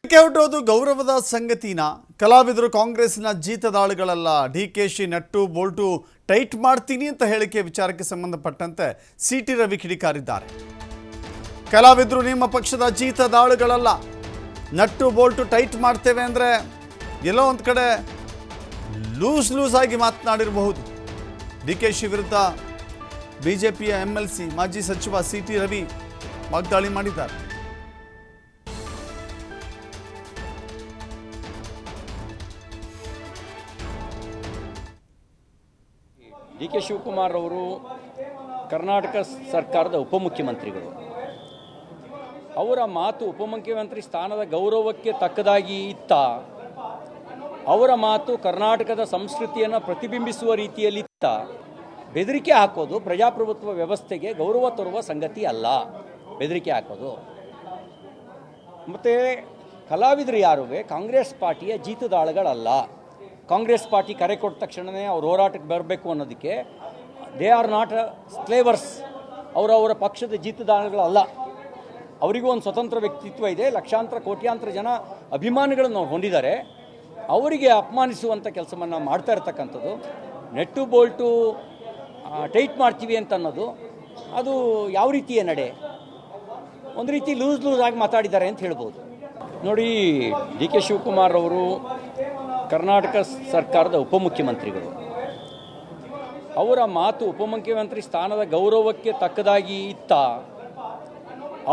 ಹೊರಟೋದು ಗೌರವದ ಸಂಗತಿನ ಕಲಾವಿದರು ಕಾಂಗ್ರೆಸ್ನ ಜೀತದಾಳುಗಳಲ್ಲ. ಡಿಕೆಶಿ ನಟ್ಟು ಬೋಲ್ಟು ಟೈಟ್ ಮಾಡ್ತೀನಿ ಅಂತ ಹೇಳಿಕೆ ವಿಚಾರಕ್ಕೆ ಸಂಬಂಧಪಟ್ಟಂತೆ ಸಿಟಿ ರವಿ ಕಿಡಿಕಾರಿದ್ದಾರೆ. ಕಲಾವಿದರು ನಿಮ್ಮ ಪಕ್ಷದ ಜೀತದಾಳುಗಳಲ್ಲ, ನಟ್ಟು ಬೋಲ್ಟು ಟೈಟ್ ಮಾಡ್ತೇವೆ ಅಂದರೆ ಎಲ್ಲೋ ಒಂದು ಕಡೆ ಲೂಸ್ ಆಗಿ ಮಾತನಾಡಿರಬಹುದು. ಡಿಕೆಶಿ ವಿರುದ್ಧ ಬಿಜೆಪಿಯ MLC ಮಾಜಿ ಸಚಿವ ಸಿಟಿ ರವಿ ವಾಗ್ದಾಳಿ ಮಾಡಿದ್ದಾರೆ. DK ಶಿವಕುಮಾರ್ ಅವರು ಕರ್ನಾಟಕ ಸರ್ಕಾರದ ಉಪಮುಖ್ಯಮಂತ್ರಿಗಳು. ಅವರ ಮಾತು ಉಪಮುಖ್ಯಮಂತ್ರಿ ಸ್ಥಾನದ ಗೌರವಕ್ಕೆ ತಕ್ಕದಾಗಿ ಇತ್ತ? ಅವರ ಮಾತು ಕರ್ನಾಟಕದ ಸಂಸ್ಕೃತಿಯನ್ನು ಪ್ರತಿಬಿಂಬಿಸುವ ರೀತಿಯಲ್ಲಿತ್ತ? ಬೆದರಿಕೆ ಹಾಕೋದು ಪ್ರಜಾಪ್ರಭುತ್ವ ವ್ಯವಸ್ಥೆಗೆ ಗೌರವ ತರುವ ಸಂಗತಿ ಅಲ್ಲ. ಬೆದರಿಕೆ ಹಾಕೋದು ಮತ್ತು ಕಲಾವಿದರು ಯಾರುವೆ ಕಾಂಗ್ರೆಸ್ ಪಾರ್ಟಿಯ ಜೀತದಾಳುಗಳಲ್ಲ. ಕಾಂಗ್ರೆಸ್ ಪಾರ್ಟಿ ಕರೆ ಕೊಟ್ಟ ತಕ್ಷಣವೇ ಅವ್ರು ಹೋರಾಟಕ್ಕೆ ಬರಬೇಕು ಅನ್ನೋದಕ್ಕೆ ದೇ ಆರ್ ನಾಟ್ ಸ್ಲೇವರ್ಸ್. ಅವರವರ ಪಕ್ಷದ ಜೀತದಾಳುಗಳಲ್ಲ. ಅವರಿಗೂ ಒಂದು ಸ್ವತಂತ್ರ ವ್ಯಕ್ತಿತ್ವ ಇದೆ. ಲಕ್ಷಾಂತರ ಕೋಟ್ಯಾಂತರ ಜನ ಅಭಿಮಾನಿಗಳನ್ನು ಹೊಂದಿದ್ದಾರೆ. ಅವರಿಗೆ ಅಪಮಾನಿಸುವಂಥ ಕೆಲಸವನ್ನು ಮಾಡ್ತಾ ಇರ್ತಕ್ಕಂಥದ್ದು, ನೆಟ್ಟು ಬೋಲ್ಟು ಟೈಟ್ ಮಾಡ್ತೀವಿ ಅಂತ ಅನ್ನೋದು ಅದು ಯಾವ ರೀತಿಯ ನಡೆ? ಒಂದು ರೀತಿ ಲೂಸ್ ಆಗಿ ಮಾತಾಡಿದ್ದಾರೆ ಅಂತ ಹೇಳ್ಬೋದು. ನೋಡಿ, DK ಶಿವಕುಮಾರ್ ಅವರು ಕರ್ನಾಟಕ ಸರ್ಕಾರದ ಉಪಮುಖ್ಯಮಂತ್ರಿಗಳು. ಅವರ ಮಾತು ಉಪಮುಖ್ಯಮಂತ್ರಿ ಸ್ಥಾನದ ಗೌರವಕ್ಕೆ ತಕ್ಕದಾಗಿ ಇತ್ತ?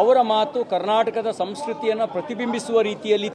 ಅವರ ಮಾತು ಕರ್ನಾಟಕದ ಸಂಸ್ಕೃತಿಯನ್ನು ಪ್ರತಿಬಿಂಬಿಸುವ ರೀತಿಯಲ್ಲಿ